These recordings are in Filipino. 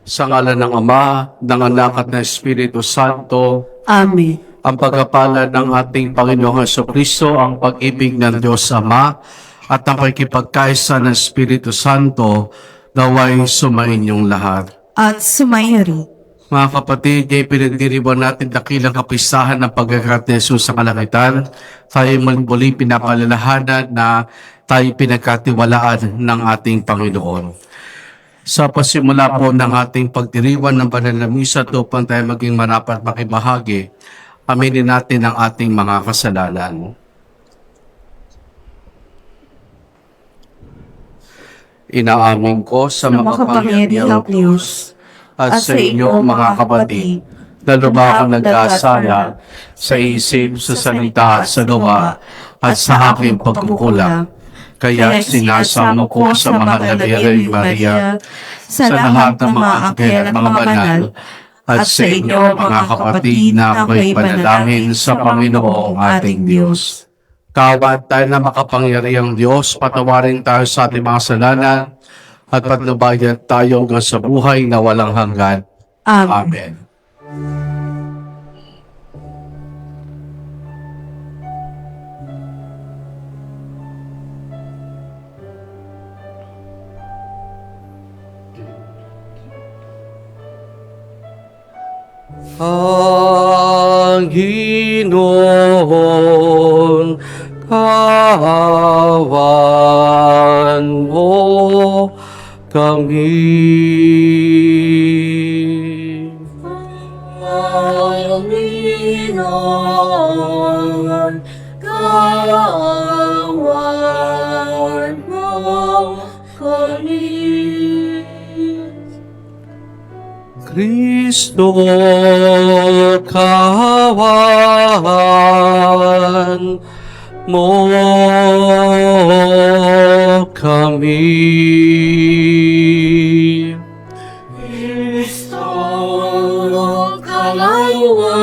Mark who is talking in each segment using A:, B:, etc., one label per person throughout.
A: Sa ngalan ng Ama, ng Anak at ng Espiritu Santo.
B: Amen.
A: Ang pagkapala ng ating Panginoong Jesucristo, ang pag-ibig ng Diyos Ama, at ang pakikipagkaisa ng Espiritu Santo, naway sumainyong lahat.
B: At sumayo.
A: Mga kapatid, ay pinagdiriwang natin dakilang kapistahan ng pagkakat ni Jesus sa kalangitan. Tayo muli pinapalalahanan na tayo pinagkatiwalaan ng ating Panginoon. Sa pasimula po ng ating pagdiriwang ng banal na misa upang tayo maging marapat makibahagi, aminin natin ang ating mga kasalanan. Inaamin ko sa makapangyarihang
B: Diyos
A: at sa inyo mga kapatid, na lubhang nagkasala sa isip, sa salita, sa gawa, at sa aking pagkukulang. Kaya sinasamo ko sa mahal na Birhen Maria, sa lahat ng mga anghel at mga banal, at sa inyo mga kapatid na may panalangin sa Panginoong ating Diyos. Kawat tayo na makapangyarihang Diyos, patawarin tayo sa ating mga kasalanan, at patnubayan tayo hanggang sa buhay na walang hanggan.
B: Amen.
A: Amen. Panginoon, kawan mo kami.
B: Panginoon, kawan mo kami.
A: Kristo, kawan mo kami.
B: Kristo, kawan mo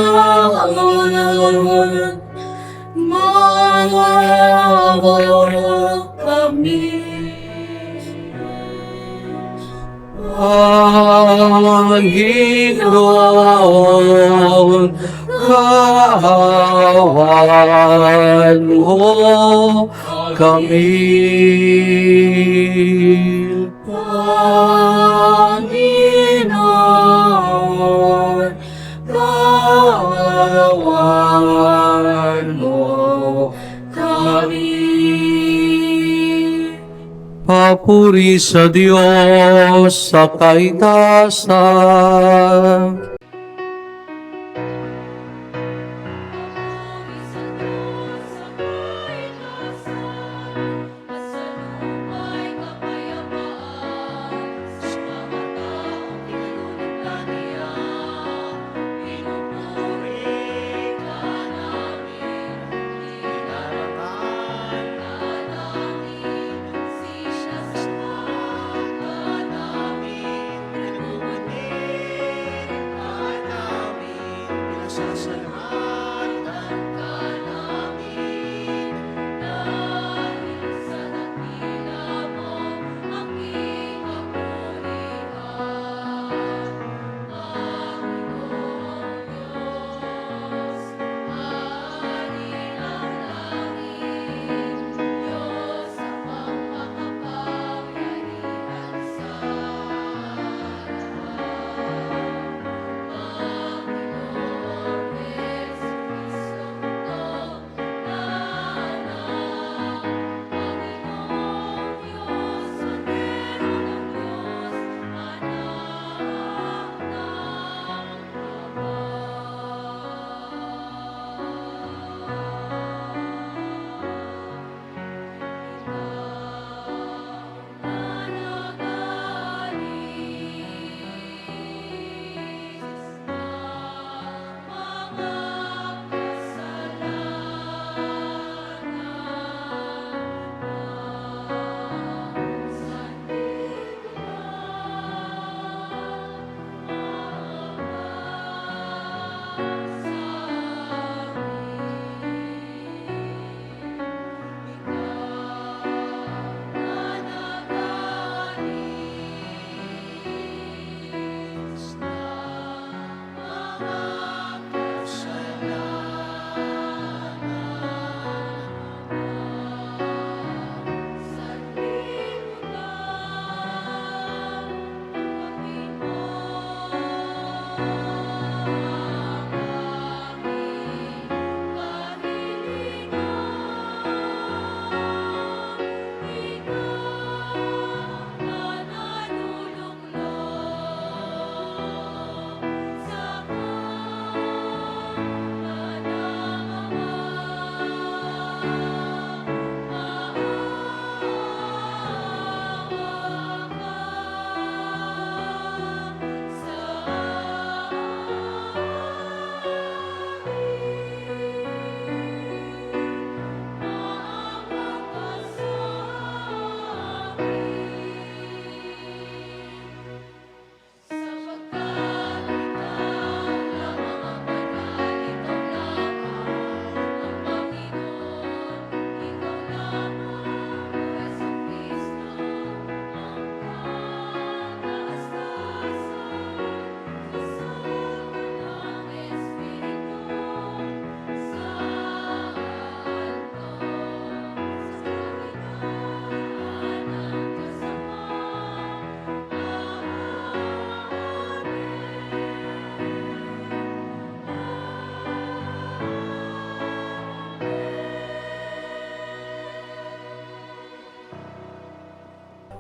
B: kami.
A: Panginoon, kawan mo kami.
B: Panginoon, kawan mo kami.
A: Papuri sa Diyos sa kaitaasan.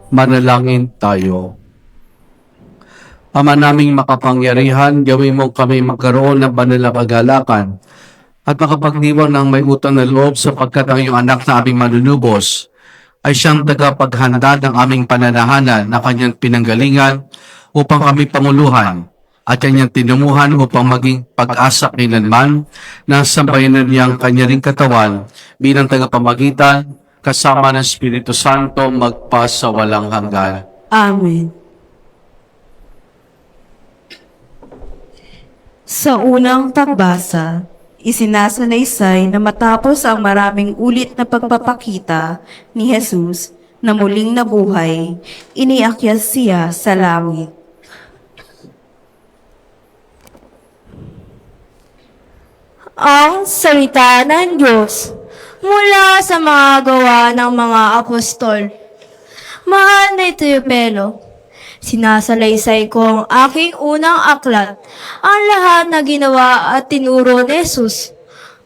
A: Manalangin tayo. Ama naming makapangyarihan, gawin mo kami magkaroon ng banal na kagalakan at makapagdiwang ng may utang na loob sapagkat ang iyong anak na aming manunubos ay siyang tagapaghanda ng aming pananahanan na kanyang pinanggalingan upang kami panguluhan at kanyang tinumuhan upang maging pag-asa kailanman na sambayanan niyang kanya ring katawan bilang tagapamagitan kasama ng Espiritu Santo magpa sa walang hanggan.
C: Amen. Sa unang pagbasa, isinasalaysay na matapos ang maraming ulit na pagpapakita ni Jesus na muling nabuhay, iniakyat siya sa langit.
D: Ang salita ng Diyos mula sa mga gawa ng mga apostol. Mahal na Teopelo, sinasalaysay ko ang aking unang aklat, ang lahat na ginawa at tinuro ni Jesus.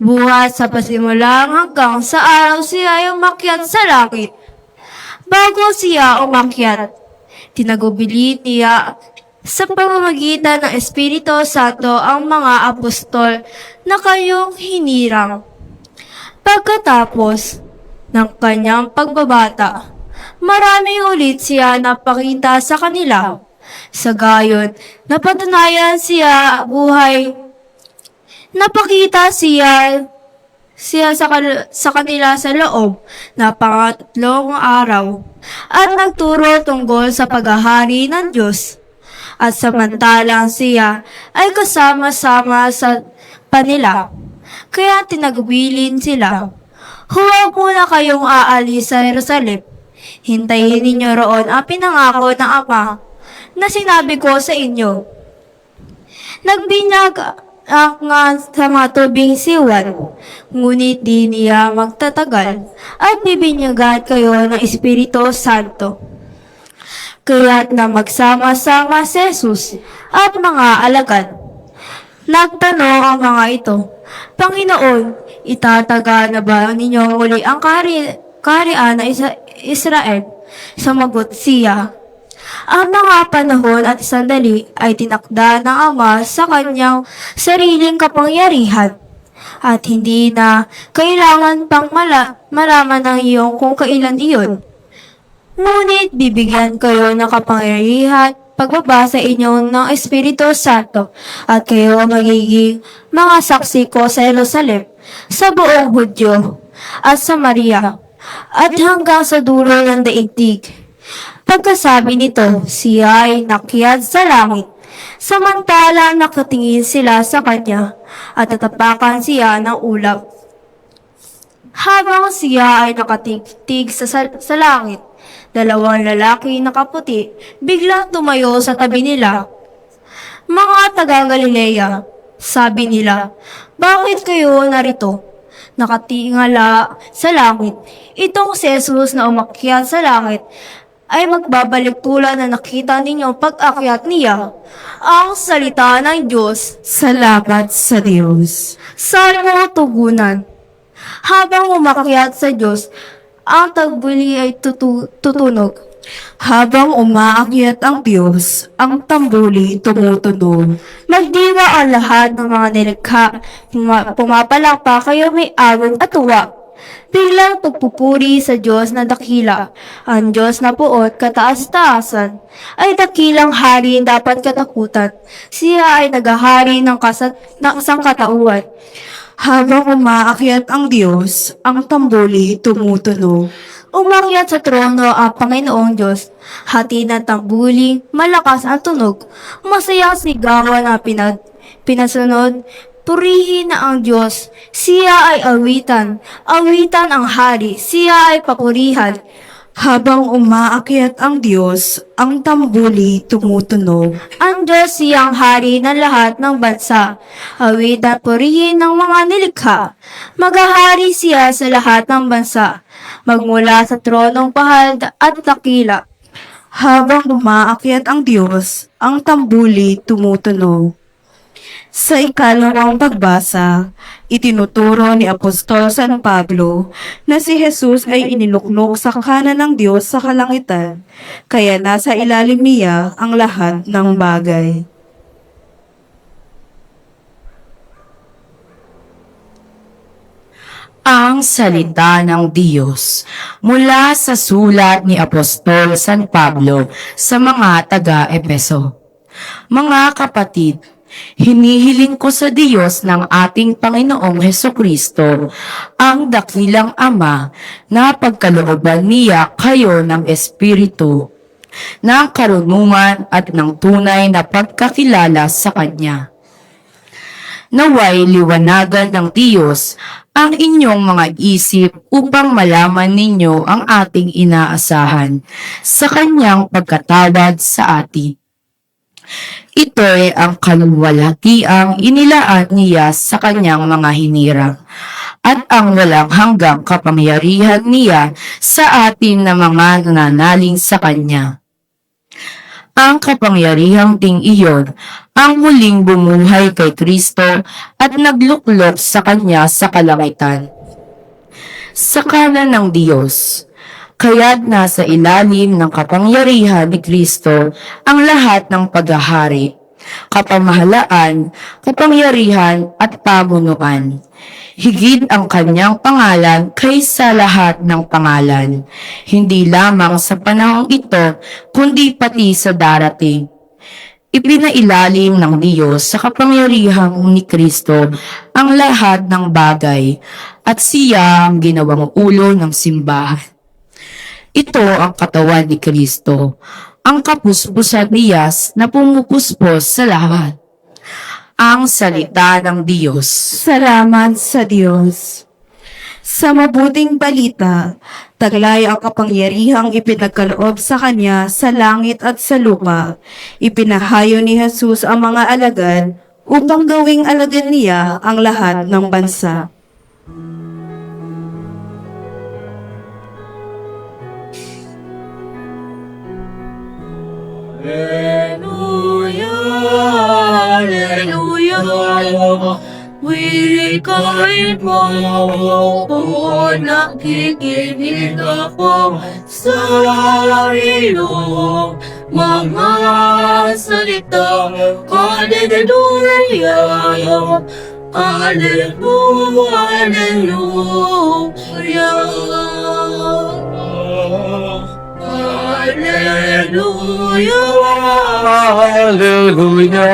D: Buhat sa pasimula hanggang sa araw siya ay umakyat sa langit. Bago siya umakyat, tinagubilin niya sa pamamagitan ng Espiritu Santo ang mga apostol na kayong hinirang. Pagkatapos ng kanyang pagbabata, marami ulit siya napakita sa kanila. Sa gayon, napatunayan siya buhay. Napakita siya sa kanila sa loob na pangatlong araw at nagturo tungkol sa paghahari ng Diyos. At samantalang siya ay kasama-sama sa panila, kaya tinagbilin sila. Huwag muna kayong aalis sa Jerusalem. Hintayin ninyo roon ang pinangako ng Ama na sinabi ko sa inyo. Nagbinyag nga sa mga tubig siwan, ngunit di niya magtatagal at bibinyagan kayo ng Espiritu Santo. Kaya't na magsama-sama si Jesus at mga alagad. Nagtanong ang mga ito, Panginoon, itataga na ba ninyo uli ang kaharian ng Israel? Sumagot siya, ang mga panahon at sandali ay tinakda ng Ama sa kanyang sariling kapangyarihan at hindi na kailangan pang malaman ng iyong kung kailan iyon. Ngunit bibigyan kayo ng kapangyarihan pagbabasa inyo ng Espiritu Santo at kayo magiging mga saksi ko sa Jerusalem, sa buong Hudyo at Samaria at hanggang sa dulo ng daigdig. Pagkasabi nito, siya ay nakyat sa langit. Samantala nakatingin sila sa kanya at tatapakan siya ng ulap. Habang siya ay nakatigtig sa langit, dalawang lalaki na kaputi biglang tumayo sa tabi nila. Mga taga-Galilea, sabi nila, bakit kayo narito? Nakatingala sa langit. Itong si Jesus na umakyat sa langit ay magbabalik tulad na nakita ninyo pag-akyat niya. Ang salita ng Diyos.
C: Salamat sa Diyos.
D: Salmo tugunan. Habang umakyat sa Diyos, ang tagbuli ay tutunog.
C: Habang umaakyat ang Diyos, ang tambuli tumutunog.
D: Magdiwa ang lahat ng mga nilikha. Pumapalakpa kayo may awit at tuwa. Biglang pagpupuri sa Diyos na dakila. Ang Diyos na puot kataas-taasan ay dakilang hari dapat katakutan. Siya ay naghahari ng sangkatauhan.
C: Habang umaakyat ang Diyos, ang tambuli tumutunog.
D: Umakyat sa trono ang Panginoong Diyos. Hati ng tambuling, malakas ang tunog. Masaya sigawan na pinasunod. Purihin na ang Diyos. Siya ay awitan. Awitan ang hari. Siya ay papurihan.
C: Habang umaakyat ang Diyos, ang tambuli tumutunog.
D: Ang Diyos siyang hari ng lahat ng bansa. Awit at purihin ng mga nilikha. Maghahari siya sa lahat ng bansa. Magmula sa tronong pahal at dakila.
C: Habang umaakyat ang Diyos, ang tambuli tumutunog. Sa ikalawang pagbasa, itinuturo ni Apostol San Pablo na si Jesus ay iniluklok sa kanan ng Diyos sa kalangitan, kaya nasa ilalim niya ang lahat ng bagay.
E: Ang salita ng Diyos mula sa sulat ni Apostol San Pablo sa mga taga-Epeso. Mga kapatid, hinihiling ko sa Diyos ng ating Panginoong Hesukristo, ang dakilang Ama, na pagkalooban niya kayo ng Espiritu, ng karunungan at ng tunay na pagkakilala sa Kanya. Naway liwanagan ng Diyos ang inyong mga isip upang malaman ninyo ang ating inaasahan sa Kanyang pagkatawad sa atin. Ito ay ang kaluwalhatiang inilaan niya sa Kanyang mga hinirang at ang walang hanggang kapangyarihan niya sa atin na mga nananaling sa Kanya. Ang kapangyarihang ding iyon ang muling bumuhay kay Kristo at nagluklok sa Kanya sa kalangitan. Sa kanan ng Diyos, kaya't nasa ilalim ng kapangyarihan ni Kristo ang lahat ng paghahari, kapamahalaan, kapangyarihan at pamunuan. Higit ang Kanyang pangalan kaysa lahat ng pangalan, hindi lamang sa panahong ito, kundi pati sa darating. Ipinailalim ng Diyos sa kapangyarihan ni Kristo ang lahat ng bagay, at siya ang ginawang ulo ng simbahan. Ito ang katawan ni Kristo, ang kapuspusan niyas na pumupuspos sa lahat. Ang salita ng Diyos.
C: Salamat sa Diyos. Sa mabuting balita, taglay ang kapangyarihang ipinagkaloob sa Kanya sa langit at sa lupa. Ipinahayo ni Jesus ang mga alagad upang gawing alagad niya ang lahat ng bansa.
B: Hallelujah, Hallelujah. Wirikain mo kung nakikinig ako sa iyong mga salita. Hallelujah, Hallelujah,
A: Hallelujah,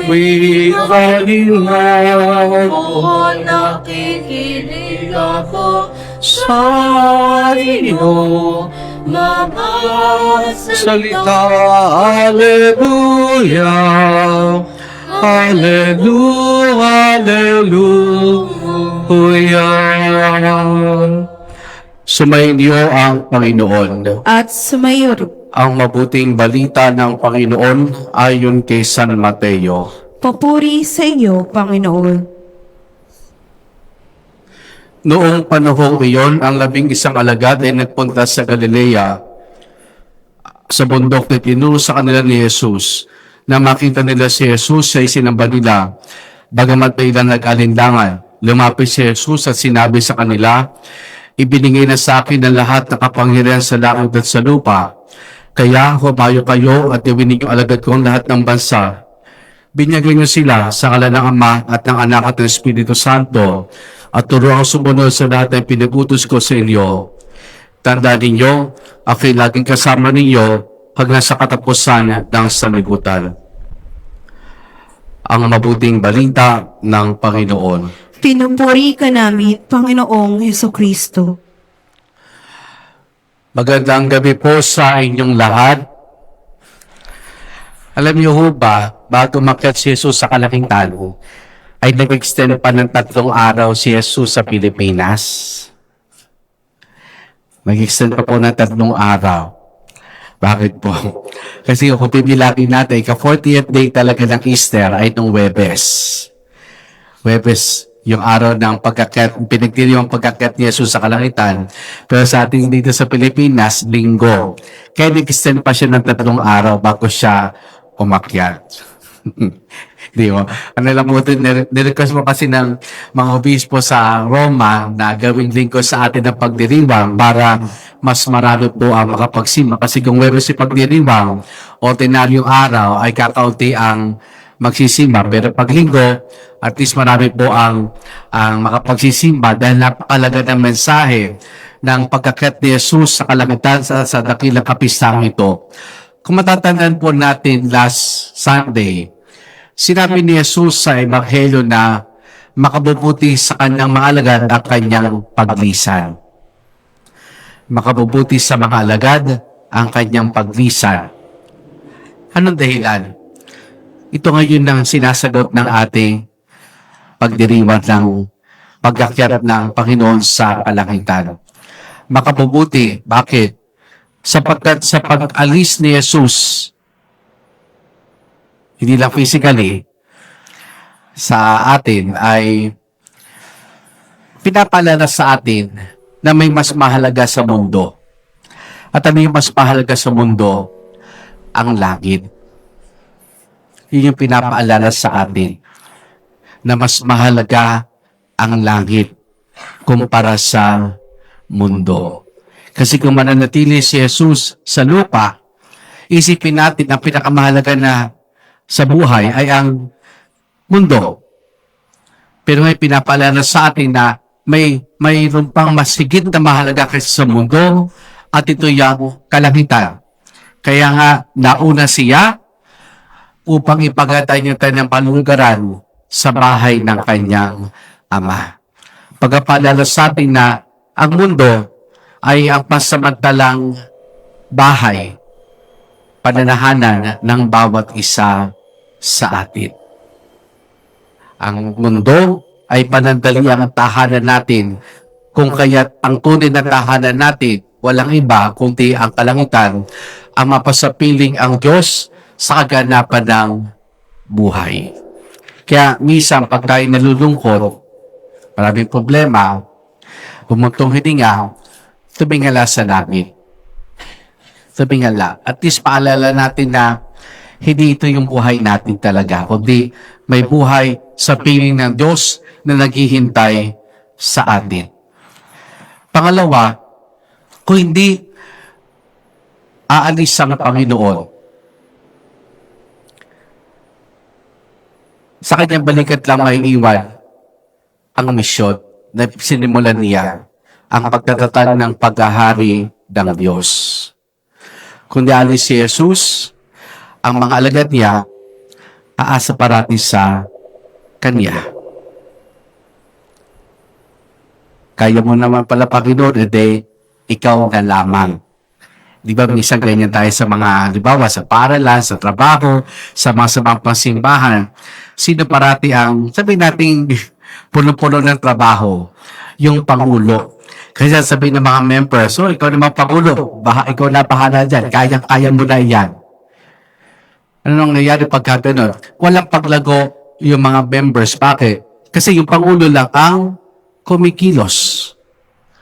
A: we are in love.
B: kung nakikinig ako
A: Sa iyo,
B: mga
A: salita, Hallelujah, Hallelujah, Hallelujah. Sumainyo ang Panginoon.
C: At sumayo
A: Ang mabuting balita ng Panginoon ayon kay San Mateo.
C: papuri sa iyo, Panginoon.
A: Noong panahong iyon, ang 11 alagad ay nagpunta sa Galilea, sa bundok na tinuro sa kanila ni Jesus. Na makita nila si Jesus ay sinamba nila. Bagamat may ilan nag-alinlangan, lumapit si Jesus at sinabi sa kanila, "Ibinigay na sa akin ang lahat ng kapangyarihan sa langit at sa lupa. Kaya humayo kayo at iwin niyo alagad ko ang lahat ng bansa. Binyagay niyo sila sa ngalan ng Ama at ng Anak at ng Espiritu Santo at turuan sumunod sa lahat ng pinag-utos ko sa inyo. Tandaan ninyo, ako'y laging kasama ninyo hanggang sa katapusan ng sanlibutan." Ang mabuting balita ng Panginoon.
C: Pinupuri ka namin, Panginoong Hesukristo.
A: Magandang gabi po sa inyong lahat. Alam niyo ho ba, bago umakyat si Jesus sa kalangitan, ay nag-extend pa ng 3 araw si Jesus sa Pilipinas. Nag-extend pa po ng 3 araw. Bakit po? Kasi kung pibilangin natin, ka-40th day talaga ng Easter ay nung Huwebes. Huwebes, yung araw ng pagkakyat, pinagdiriwang pagkakyat ni Jesus sa kalangitan. Pero sa ating dito sa Pilipinas, Linggo. Kaya nag-extend pa siya ng 3 araw bago siya umakyat. Di ba? Ano lang mo ito, nirequest mo kasi ng mga obispo sa Roma na gawing lingkod sa atin ng pagdiriwang para mas marami po ang makapagsimba. Kasi kung meron si pagdiriwang, ordinaryong araw ay kakaunti ang magsisimba. Pero pag linggo, at least marami po ang makapagsisimba dahil napakalaga ng mensahe ng pagkakyat ni Jesus sa kalangitan sa dakilang kapistang ito. Kung matatandaan po natin last Sunday, sinabi ni Jesus sa Ebanghelyo na makabubuti sa kanyang mga alagad ang kanyang paglisan. Makabubuti sa mga alagad ang kanyang paglisan. Anong dahilan? Ito ngayon ang sinasagot ng ating pagdiriwang ng pag-akyat ng Panginoon sa kalangitan. Makabubuti. Bakit? Sapagkat sa pag-alis ni Jesus, hindi lang physically, sa atin ay pinapalala sa atin na may mas mahalaga sa mundo. At ano yung mas mahalaga sa mundo? Ang langit. Yun yung pinapaalala sa atin na mas mahalaga ang langit kumpara sa mundo. Kasi kung mananatili si Jesus sa lupa, isipin natin ang pinakamahalaga na sa buhay ay ang mundo. Pero may pinapaalala sa atin na mayroon pang mas higit na mahalaga kaysa sa mundo at ito yung kalangitan. Kaya nga, nauna siya upang ipagatay niya tayo ng panunggaran sa bahay ng kanyang Ama. Pagpapaalala sa atin na ang mundo ay ang pasamantalang bahay, pananahanan ng bawat isa sa atin. Ang mundo ay panandaliang tahanan natin, kung kaya't ang tunay na tahanan natin, walang iba kundi ang kalangitan, ang mapasapiling ang Diyos sa kaganapan ng buhay. Kaya minsan pag tayo nalulungkot, maraming problema, bumuntong hininga, tumingala sa langit. Tumingala. At least paalala natin na hindi ito yung buhay natin talaga, kundi may buhay sa piling ng Diyos na naghihintay sa atin. Pangalawa, kung hindi aalis ang Panginoon, sa kanyang balikat lang may iwan ang misyon na sinimulan niya, ang pagtatatag ng paghahari ng Diyos. Kung alis si Jesus, ang mga alagad niya, aasa parati sa Kanya. Kaya mo naman pala, Panginoon, ikaw na lamang. Di ba, minsan ganyan tayo sa mga, di ba, sa paralan, sa trabaho, sa mga samang pangsimbahan. Sino parati ang, sabihin natin, puno-puno ng trabaho? Yung Pangulo. Kasi sabihin ng mga members, so ikaw naman Pangulo, ikaw na bahala dyan, kaya mo na yan. Ano nang nangyayari pagka ganun? Walang paglago yung mga members. Bakit? Kasi yung Pangulo lang ang kumikilos.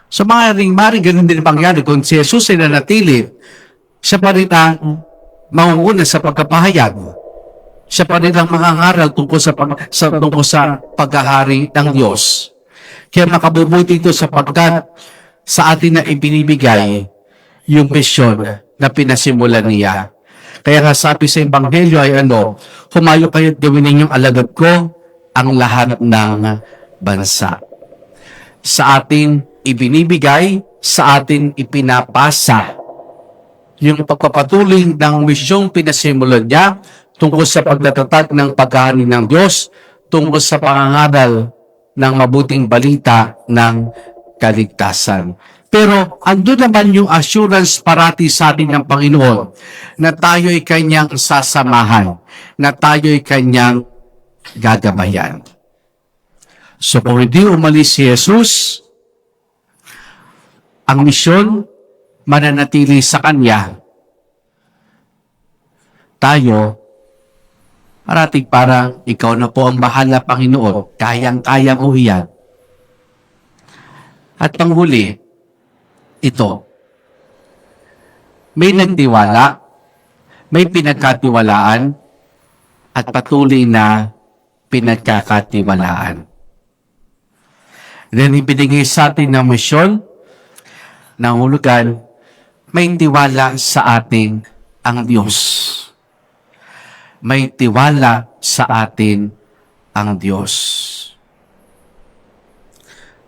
A: So maaaring ganun din pangyari kung si Jesus ay nanatili, siya pa rin ang mangunguna sa pagkapahayag. Siya pa rin ang mangangaral tungkol sa paghahari ng Diyos. Kaya makabubuti ito sapagkat sa atin na ibinibigay yung misyon na pinasimulan niya. Kaya nga sabi sa Ebanghelyo ay humayo kayo at gawin ninyong alagad ko ang lahat ng bansa. Sa atin ibinibigay, sa atin ipinapasa yung pagpapatuloy ng misyong pinasimulan niya tungkol sa pagtatatag ng paghahari ng Diyos, tungkol sa pangangaral ng mabuting balita ng kaligtasan. Pero andun naman yung assurance parati sa atin ng Panginoon na tayo ay Kanyang sasamahan, na tayo ay Kanyang gagabayan. So kung hindi umalis si Jesus, ang misyon mananatili sa Kanya. Tayo, parating parang ikaw na po ang bahala, Panginoon. Kayang-kaya mo iyan. At panghuli, ito. May nagtiwala, may pinagkatiwalaan, at patuloy na pinagkakatiwalaan. Then ibinigay sa atin ng misyon, ng hulugan, may tiwala sa atin ang Diyos. May tiwala sa atin ang Diyos.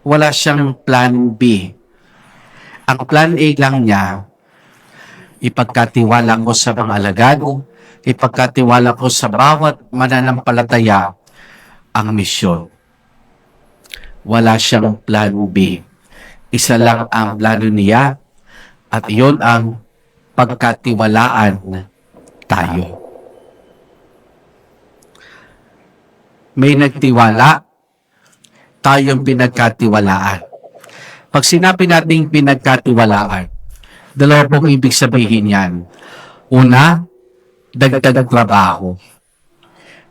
A: Wala siyang plan B. Ang plan A lang niya, ipagkatiwala ko sa mga alagad, ipagkatiwala ko sa bawat mananampalataya ang misyon. Wala siyang plan B. Isa lang ang plano niya at iyon ang pagkatiwalaan tayo. May nagtiwala, tayong pinagkatiwalaan. Pag sinabi nating pinagkatiwalaan, dalawa pong ibig sabihin yan. Una, dagdag trabaho.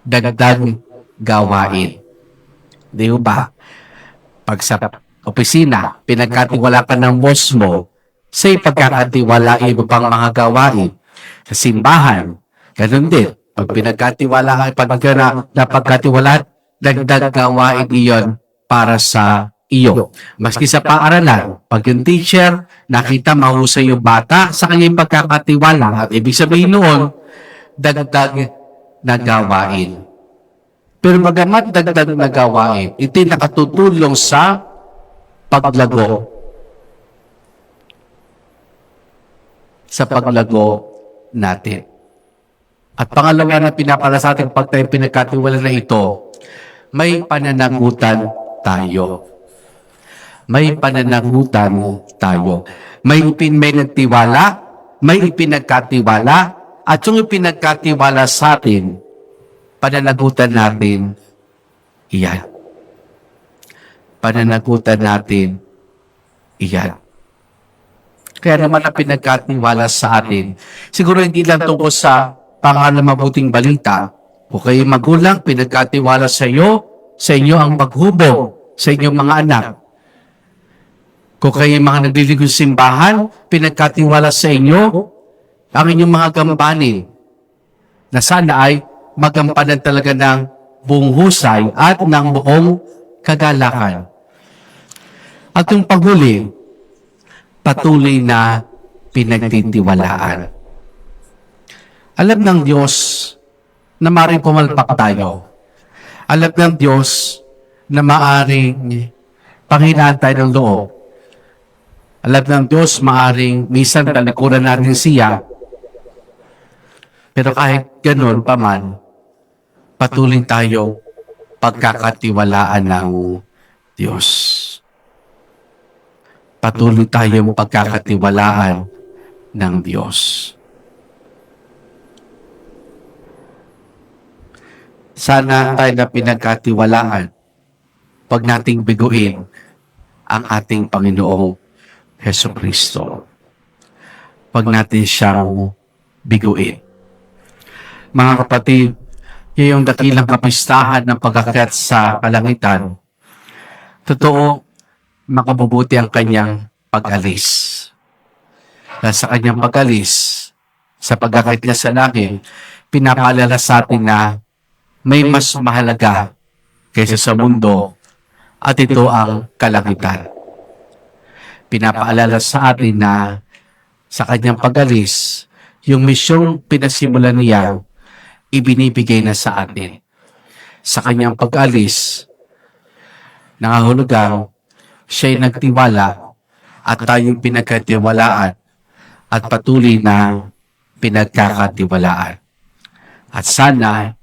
A: Dagdag gawain. Di ba? Pag sa opisina, pinagkatiwala ka ng boss mo, sa ipagkakatiwala iba pang mga gawain. Sa simbahan, ganun din. Pag pinagkatiwala ka, pag napagkatiwala, dagdag gawain iyon para sa iyo. Maski sa paaralan, pag yung teacher, nakita mahusay yung bata sa kanyang pagkakatiwala, at ibig sabihin noon, dagdag na gawain. Pero bagamat dagdag na gawain, ito nakatutulong sa paglago. Sa paglago natin. At pangalawa na pinapala sa ating pag tayo pinagkatiwala na ito, may pananagutan tayo. May pananagutan tayo. May nagtiwala, may ipinagkatiwala, at yung ipinagkatiwala sa atin, pananagutan natin, iyan. Pananagutan natin, iyan. Kaya naman ang pinagkatiwala sa atin, siguro hindi lang tungkol sa mabuting balita, kung kayo magulang, pinagkatiwala sa inyo ang maghubog sa inyong mga anak. Kung kayo mga nagliligong simbahan, pinagkatiwala sa inyo ang inyong mga gampanin, na sana ay magampanan talaga ng buong husay at ng buong kagalakan. At yung paghuli, patuloy na pinagtitiwalaan. Alam ng Diyos na maaaring pumalpak tayo. Alam ng Diyos na maaaring panghinaan tayo ng loob. Alam ng Diyos maaaring minsan talikuran natin siya. Pero kahit ganun pa man, patuloy tayo pagkakatiwalaan ng Diyos. Patuloy tayong pagkakatiwalaan ng Diyos. Sana tayo na pinagkatiwalaan pag nating biguin ang ating Panginoong Jesucristo. Pag natin siyang biguin. Mga kapatid, yung dakilang kapistahan ng pag-akyat sa kalangitan, totoo, makabubuti ang kanyang pag-alis. Dahil sa kanyang pag-alis, sa pag-akyat niya sa langit, pinapaalala sa atin na may mas mahalaga kaysa sa mundo at ito ang kalangitan. Pinapaalala sa atin na sa kanyang pag-alis, yung misyong pinasimulan niya, ibinibigay na sa atin. Sa kanyang pag-alis, nangahulugang siya'y nagtiwala at tayong pinagkatiwalaan at patuloy na pinagkakatiwalaan. At sana,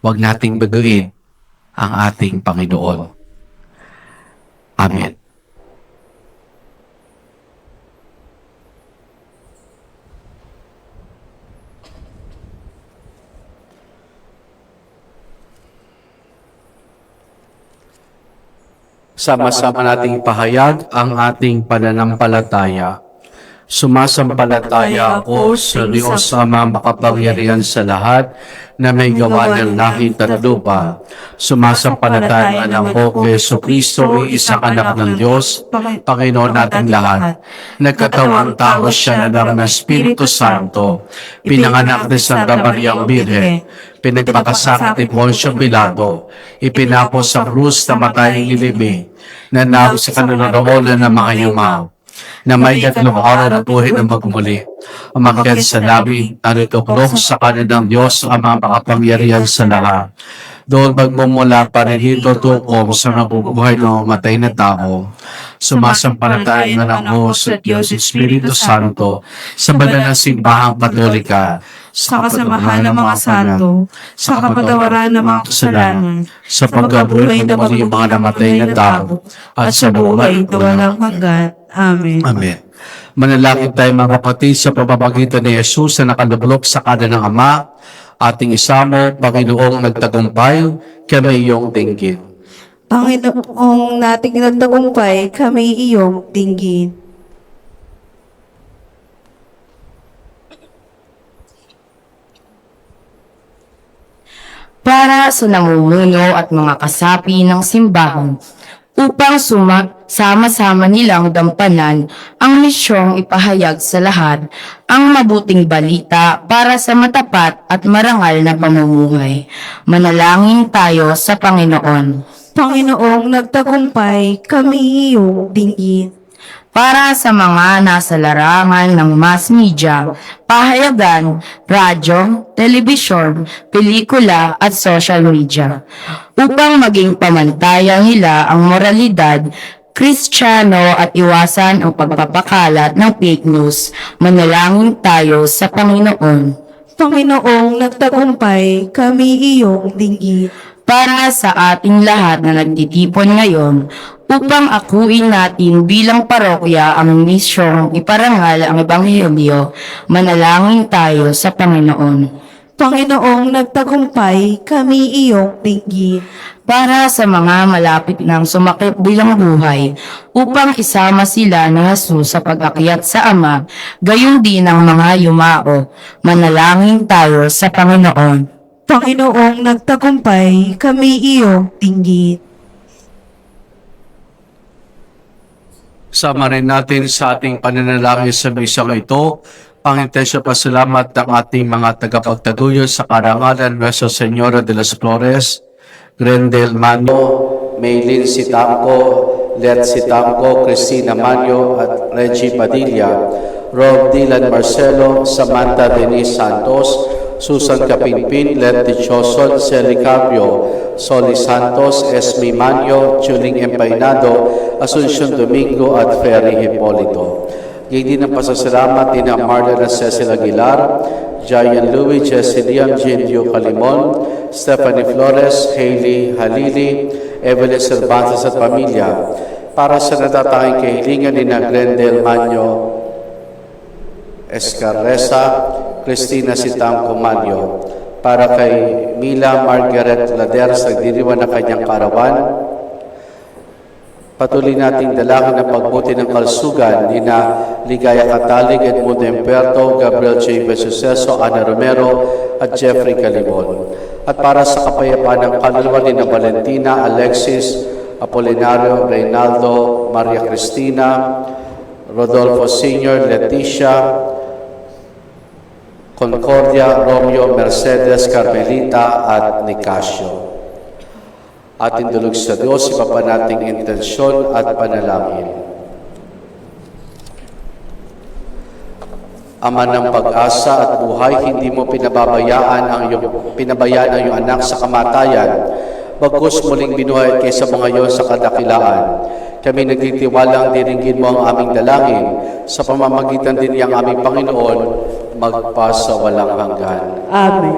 A: huwag nating baguhin ang ating Panginoon. Amen. Sama-sama nating pahayag ang ating pananampalataya Sumasampalataya ako sa Diyos Ama makapangyarihan sa lahat na may gawa ng langit at lupa. Sumasampalataya ako kay Jesucristo, isang anak ng Diyos, Panginoon nating lahat. Nagkatawang tao siya na ng Espiritu Santo, pinanganak ni Santa Mariang Birhen, pinagpakasakit ni Poncio Pilato, ipinako sa krus na matayang ilibing, nanalo sa kanunoonan ng mga yumaw, na may 3 araw na buhay na magmuli. Umakyat sa labi, narituklong sa kanan ng Diyos ang mga makapangyarihan sa lahat. Doon magmumula pa rin ito tukong sa nabubuhay ng matay na tao. Sumasampalataya na ako sa Diyos Espiritu Santo, sa banal na simbahang katolika,
C: sa kasamahan ng mga santo, sa kapatawaran ng mga kasalanan,
A: sa pagkabuhay ng mga namatay na tao, at sa buhay
C: ito walang hanggan. Amen.
A: Amen. Manalangin tayo mga kapatid sa pamamagitan ni Jesus na nakalublok sa kanan ng Ama, ating isamo, Panginoong nagtagumpay, kami iyong dinggin.
C: Panginoong nating nagtagumpay, kami iyong dinggin.
E: Para sa namumuno at mga kasapi ng simbahan, upang sama-sama nilang dampanan ang misyong ipahayag sa lahat ang mabuting balita para sa matapat at marangal na pamumuhay. Manalangin tayo sa Panginoon.
C: Panginoong nagtagumpay, kami iyong dinggin.
E: Para sa mga nasa larangan ng mass media, pahayagan, radyo, telebisyon, pelikula at social media, upang maging pamantayan nila ang moralidad, Kristiyano at iwasan ang pagpapakalat ng fake news. Manalangin tayo sa Panginoon.
C: Panginoong nagtagumpay, kami iyong dinggin.
E: Para sa ating lahat na nagtitipon ngayon, upang akuin natin bilang parokya ang misyong iparangal ang Ebanghelyo, manalangin tayo sa Panginoon.
C: Panginoong nagtagumpay, kami iyong dinggin.
E: Para sa mga malapit ng sumakit bilang buhay, upang isama sila ng Jesus sa pag-akyat sa Ama, gayon din ang mga yumao, manalangin tayo sa Panginoon.
C: Panginoong nagtagumpay, kami iyong dinggin.
A: Sama rin natin sa ating pananalangin sa misang ito ang intensya pasalamat ng ating mga tagapagtaguyod sa karangalan Nuestra Señora de las Flores, Grendel Manyo, Maylin Sitamco, Let Sitamco, Cristina Manyo at Reggie Padilla, Rob Dylan Marcelo, Samantha Denise Santos, Susan Capinpin, Let Dichoson, Celi Cabio, Soli Santos, Esme Manyo, Chuling Empainado, Asuncion Domingo at Ferry Hipolito. Gayun din ang pasasalamat din ang Marlon at Cecil Aguilar, Jayan Louie, Jesse Liam, Jindio Calimon, Stephanie Flores, Hailey Halili, Evelyn Cervantes at pamilya, para sa natatanging kahilingan ni na Grendel Manyo Escarresa, Cristina Sitamco Manyo, para kay Mila Margaret Lader sa nagdiriwan ng kanyang karawan. Patuloy nating dalangin ang pagbuti ng kalsugan ni na Ligaya Catalig, Edmundo Imperto, Gabriel J. Besuceso, Ana Romero at Jeffrey Calibon. At para sa kapayapaan ng kaluluwa ni na Valentina, Alexis, Apolinario, Reynaldo, Maria Cristina, Rodolfo Sr., Leticia, Concordia, Romeo, Mercedes, Carmelita at Nicasio. Ating dulog sa Diyos, iba pa nating intensyon at panalangin. Ama ng pag-asa at buhay, hindi mo pinabayaan ang iyong anak sa kamatayan, bagkus muling binuhay kaysa mga iyon sa kadakilaan. Kami nagtitiwalang diringgin mo ang aming dalangin sa pamamagitan din niyang aming Panginoon, magpasa walang hanggan.
C: Amen.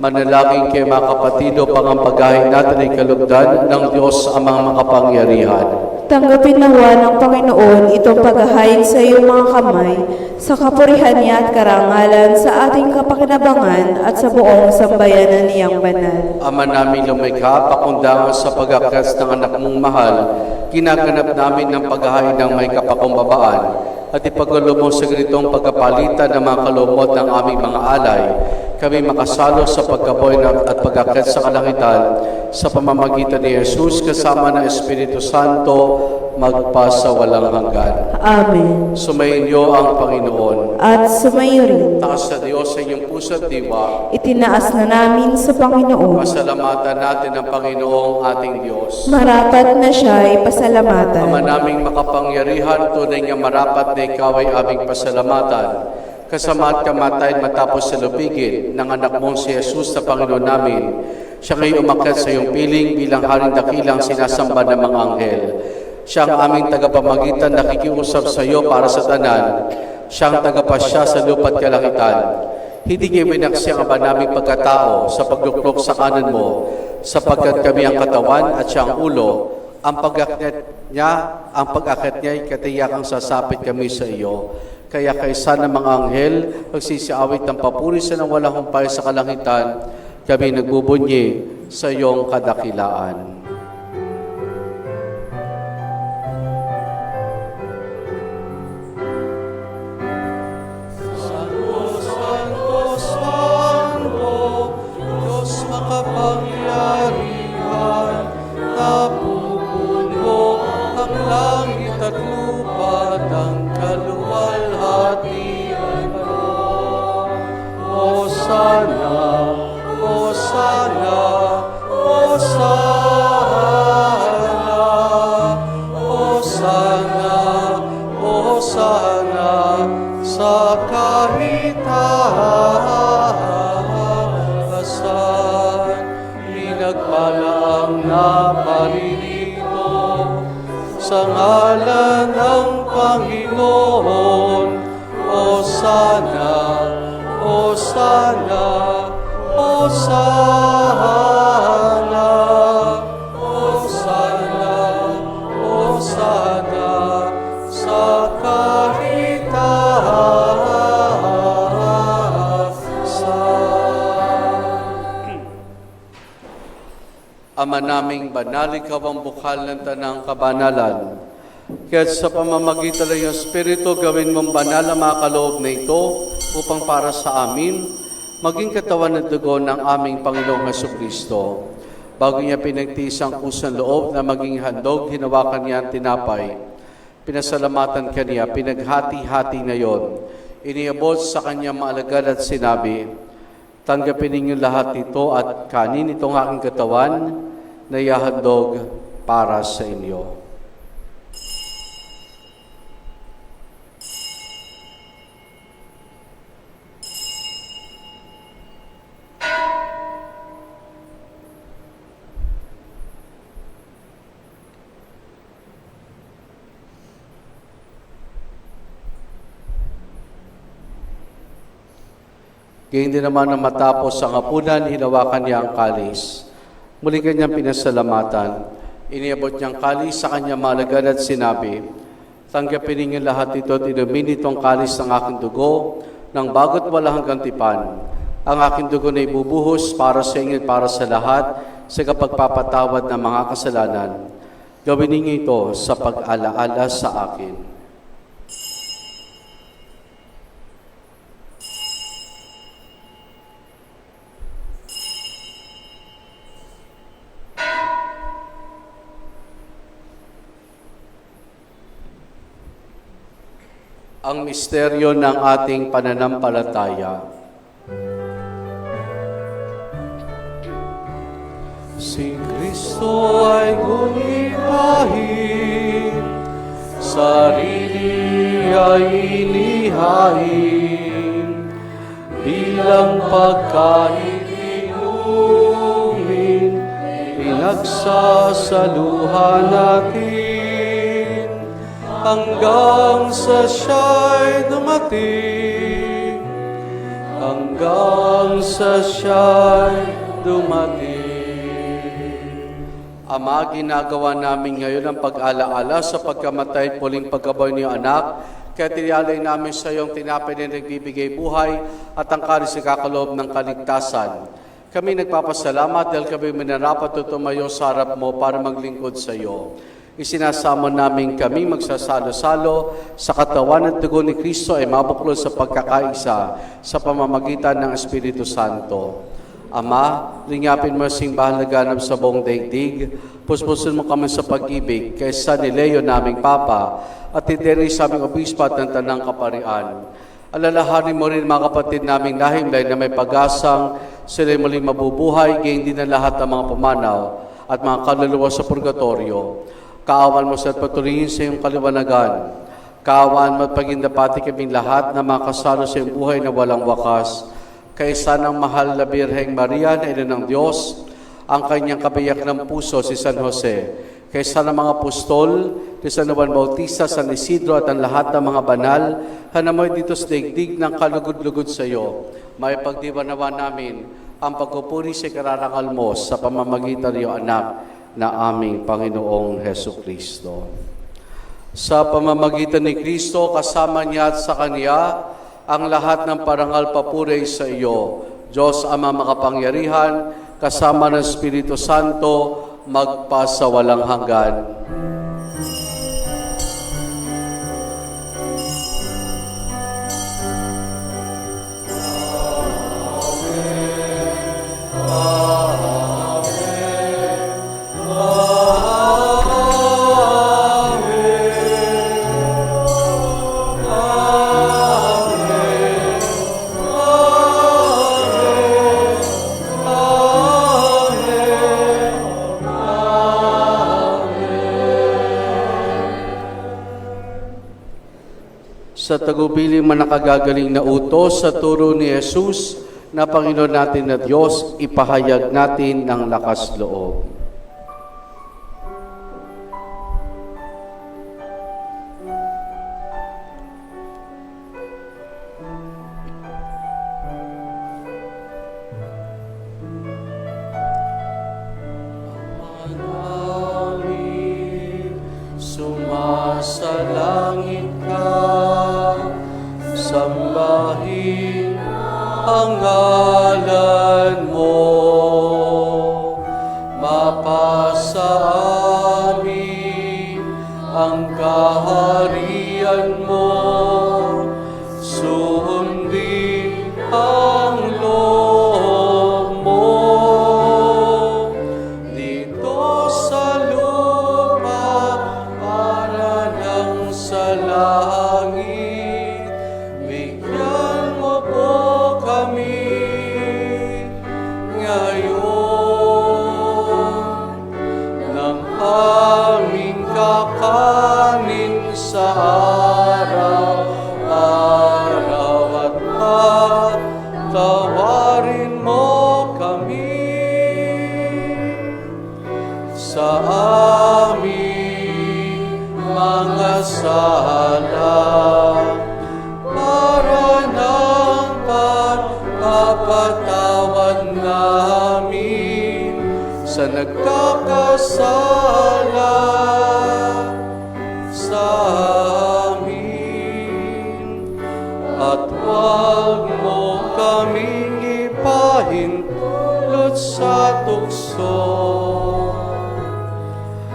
A: Manalangin kayo mga kapatid upang ang paghain natin ay kalugdan ng Diyos amang makapangyarihan.
C: Tanggapin nawa ng Panginoon itong paghahain sa iyong mga kamay, sa kapurihan niya at karangalan sa ating kapakinabangan at sa buong sambayanan niyang banal.
A: Ama namin lumikha, pakundangan sa pag-akyat ng anak mong mahal, ginaganap namin ng paghahain ng may kapakumbabaan at ipagkaloob mo sa ganitong pagkapalitan ng mga kalumot ng aming mga alay, kami makasalo sa pagkaboy at pag-akyat sa kalangitan sa pamamagitan ni Jesus kasama ng Espiritu Santo magpasa walang hanggan.
C: Amen.
A: Sumayin niyo ang Panginoon.
C: At sumayo rin,
A: Taas sa Diyos sa inyong puso at diwa.
C: itinaas na namin sa Panginoon.
A: Pasalamatan natin ang Panginoong ating Diyos.
C: Marapat na siya ay pasalamatan.
A: Ama naming makapangyarihan, tunay nga marapat na ikaw ay aming pasalamatan. Kasama at kamatayan matapos sa lupigin ng anak mong si Jesus na Panginoon namin. Siya ngayon umakyat sa iyong piling bilang haring dakilang sinasamba ng mga anghel. Siya ang aming tagapamagitan na nakikiusap sa iyo para sa tanan. Siya ang tagapasya sa lupa't kalangitan. Hindi niya minaksi ang aba naming pagkatao sa pagluklok sa kanan mo, sapagkat kami ang katawan at siya ang ulo. Ang pag-akyat niya ay katiyakang sasapit kami sa iyo. Kaya kaysa ng mga anghel, pagsisiawit ng papuri sa nang walang humpay sa kalangitan, kami nagbubunyi sa iyong kadakilaan. Santo, Santo, Santo, Diyos makapangyarihan, napupuno ang langit at lupa ng kaluwalhatian mo. Hosana, Hosana, Hosana, Hosana, Hosana sa kahitaasan. Pinagpala ang naparirito sa ngalan ng Panginoon. Hosana, Hosana, Hosana, Hosana, Hosana sa kahitaasan. Ama naming banal, ikaw ang bukal ng tanang kabanalan. Kaya't sa pamamagitan ng iyong Espiritu, gawin mong banal ang mga kaloob na ito upang para sa amin, maging katawan at dugo ng aming Panginoong Jesucristo. Bago niya pinagtiis ang kusang loob na maging handog, hinawakan niya ang tinapay. Pinasalamatan kaniya, pinaghati-hati na yon. Iniabot sa kanya maalagad at sinabi, tanggapin ninyo lahat ito at kanin itong aking katawan na ihahandog para sa inyo. Gayun din naman na matapos ang hapunan, hinawakan niya ang kalis. Muli kanyang pinasalamatan. Iniabot niyang kalis sa kanyang malagad at sinabi, tanggapin ninyo lahat ito at inumin itong kalis ng aking dugo ng bago't wala hanggang tipan. Ang aking dugo na ibubuhos para sa inyo at para sa lahat sa kapagpapatawad ng mga kasalanan. Gawin ninyo ito sa pag-alaala sa akin. Ang misteryo ng ating pananampalataya. Si Kristo ay gunipahin, sarili ay inihain, bilang pagkain inumin, pinagsasaluhan natin, hanggang sa siya'y dumating, hanggang sa siya'y dumating. Ama, ginagawa namin ngayon ang pag-alaala sa pagkamatay at muling pagkabuhay ni anak, kaya tinalay namin sa iyong tinapay na nagbibigay buhay at ang karis na kakaloob ng kaligtasan. Kami nagpapasalamat dahil kami minarapat at tumayo sa harap mo para maglingkod sa iyo. Isinasamo namin kami magsasalo-salo sa katawan at dugo ni Kristo ay mabuklod sa pagkakaisa sa pamamagitan ng Espiritu Santo. Ama, ringapin mo sing bahal na ganap sa buong daigdig, puspusin mo kami sa pag-ibig kaysa ni Leo naming Papa at iteri sa aming obispo at ng Tanang Kaparian. Alalahanin mo rin mga kapatid naming nahimlay na may pag-asang sila muling mabubuhay, gayon din ang lahat ng mga pumanaw at mga kaluluwa sa purgatorio. Kaawan mo sa patuloyin sa iyong kaliwanagan. Kaawan mo at pagindapati kaming lahat na makasalo sa iyong buhay na walang wakas. Kaysa ng mahal na Birheng Maria na ina ng Diyos, ang kanyang kabiyak ng puso si San Jose, kaysa ng mga apostol, ni San Juan Bautista, San Isidro at ang lahat ng mga banal, hanamoy dito sa daigdig ng kalugod-lugod sa iyo, may pagdiwanawa namin ang pagpupuri sa kararangal mo sa pamamagitan ng iyong anak na aming Panginoong Heso Kristo. Sa pamamagitan ni Kristo, kasama niya at sa Kanya, ang lahat ng parangal papuri sa iyo, Diyos Ama makapangyarihan, kasama ng Espiritu Santo, magpasawalang hanggan. Sa tagubiling manakagagaling na utos sa turo ni Jesus na Panginoon natin na Diyos, ipahayag natin ng lakas loob. Sumasalangit ka, sambahin ang ngalan mo, mapasa amin ang kaharian mo, sundin ang loob mo, dito sa lupa para nang sa langit. Bigyan mo po kami ngayon ng aming kakanin sa araw-araw at patawarin mo kami sa aming mga sala para ng pagpapatawad namin sa nagkakasala sa amin. At huwag mo kaming ipahintulot sa tukso,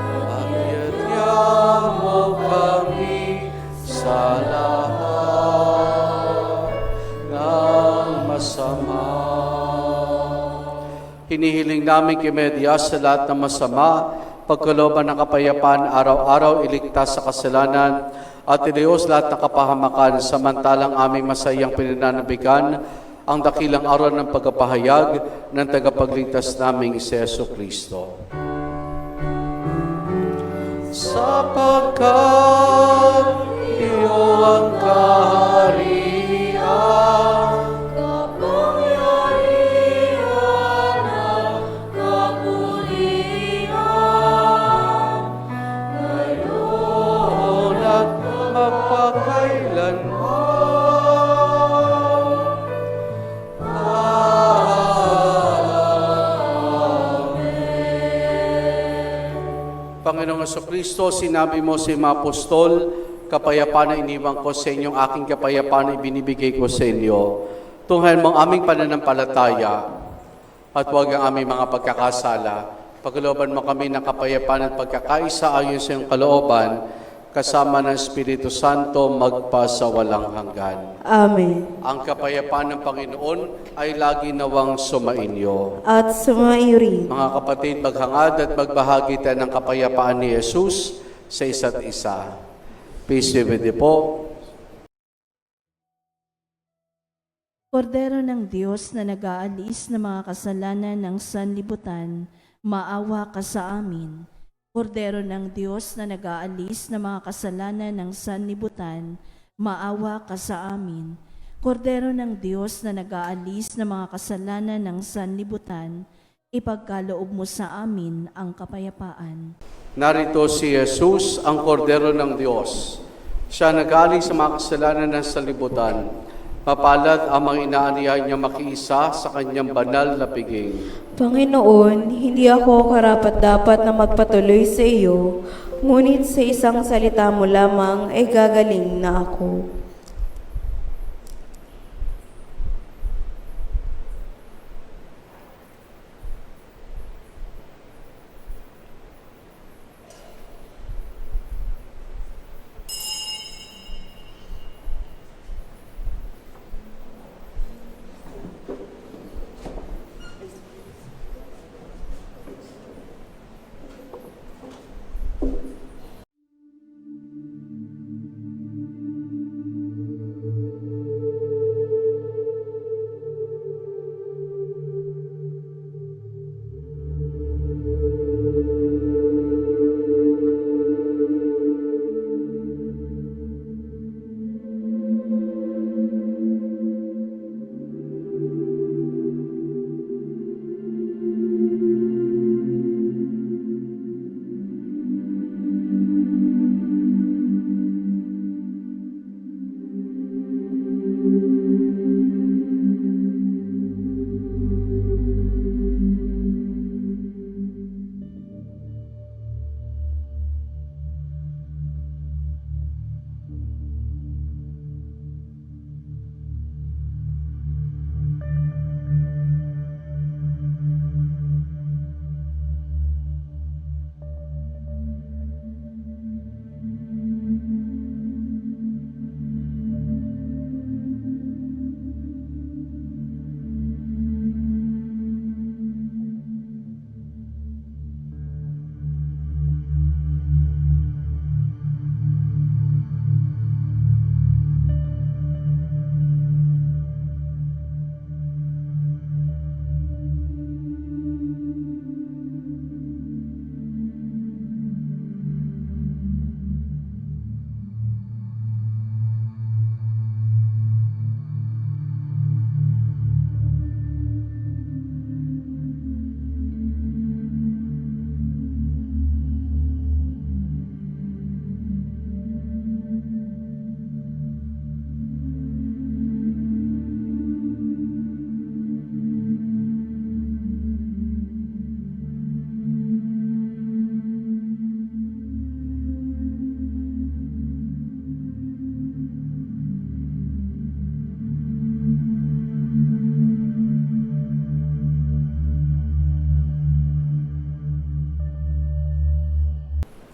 A: pagyadyya mo kami sa lahat ng masama. Hinihiling namin kay Media sa lahat ng masama, pagkalooban ng kapayapaan, araw-araw iligtas sa kasalanan, at ilios lahat ng kapahamakan, samantalang aming masayang pinananabigan ang dakilang araw ng pagpapahayag ng tagapagligtas naming si Yesu Kristo. Sapagkat iyo ang kaharian,
B: kapangyarihan at kapulihan,
A: ngayon at magpakailanman. Panginoong Kristo, sinabi mo sa mga apostol, kapayapaan na iniwan ko sa inyo, aking kapayapaan na ibinibigay ko sa inyo. Tunghayan mo ang aming pananampalataya at huwag ang aming mga pagkakasala. Pagkalooban mo kami ng kapayapaan at pagkakaisa ayon sa iyong kalooban, kasama ng Espiritu Santo magpasawalang hanggan.
C: Amen.
A: Ang kapayapaan ng Panginoon ay lagi nawang sumainyo.
C: At sumaiyo rin.
A: Mga kapatid, maghangad at magbahagi tayo ng kapayapaan ni Jesus sa isa't isa. Peace be with you po.
F: Kordero ng Diyos na nag-aalis ng mga kasalanan ng sanlibutan, maawa ka sa amin. Kordero ng Diyos na nag-aalis ng mga kasalanan ng sanlibutan, maawa ka sa amin. Kordero ng Diyos na nag-aalis ng mga kasalanan ng sanlibutan, ipagkaloob mo sa amin ang kapayapaan.
A: Narito si Jesus, ang kordero ng Diyos. Siya nag-aalis sa mga kasalanan ng sanlibutan. Mapalad ang mga inaanihan niya makiisa sa kanyang banal na piging.
C: Panginoon, hindi ako karapat-dapat na magpatuloy sa iyo, ngunit sa isang salita mo lamang ay gagaling na ako.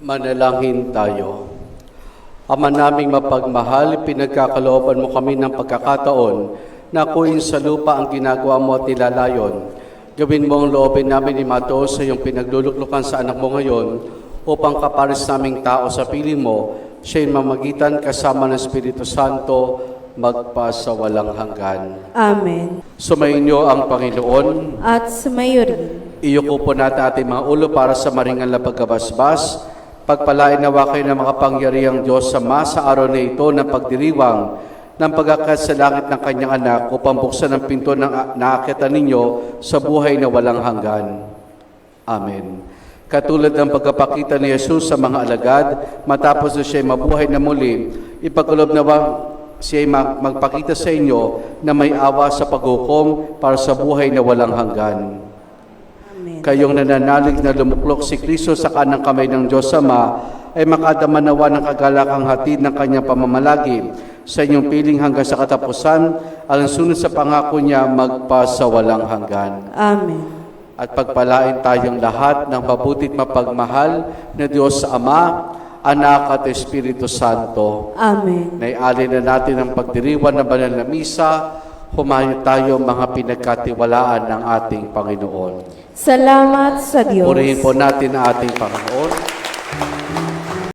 A: Manalangin tayo. Ama naming mapagmahal, pinagkakalooban mo kami ng pagkakataon na akuin sa lupa ang ginagawa mo at nilalayon. Gawin mo ang loobin namin ni Mato sa iyong pinagluluklukan sa anak mo ngayon upang kapares naming tao sa piling mo, siya'y mamagitan kasama ng Espiritu Santo magpasawalang hanggan.
C: Amen.
A: Sumainyo ang Panginoon.
C: At sumayo rin.
A: Iyuko po natin ating mga ulo para sa maringal na pagkabasbas. Pagpalain nawa kayo ng makapangyarihang Diyos sa masa araw na ito ng pagdiriwang ng pag-akyat sa langit ng kanyang anak upang buksan ang pinto ng naakyatan ninyo sa buhay na walang hanggan. Amen. Katulad ng pagkapakita ni Jesus sa mga alagad, matapos na siya'y mabuhay na muli, ipagkulob nawa siya'y magpakita sa inyo na may awa sa paghukom para sa buhay na walang hanggan.
C: Amen.
A: Kayong nananalig na lumuklok si Kristo sa kanang kamay ng Diyos Ama, ay makadama nawa ng kagalakang hatid ng kanyang pamamalagi sa inyong piling hanggang sa katapusan, alang-sunod sa pangako niya magpasawalang hanggan.
C: Amen.
A: At pagpalain tayong lahat ng mabutit mapagmahal na Diyos Ama, Anak at Espiritu Santo.
C: Amen.
A: Naialin na natin ang pagdiriwan ng banal na misa, humayo tayo mga pinagkatiwalaan ng ating Panginoon.
C: Salamat sa Diyos.
A: Purihin po natin ang ating Panginoon.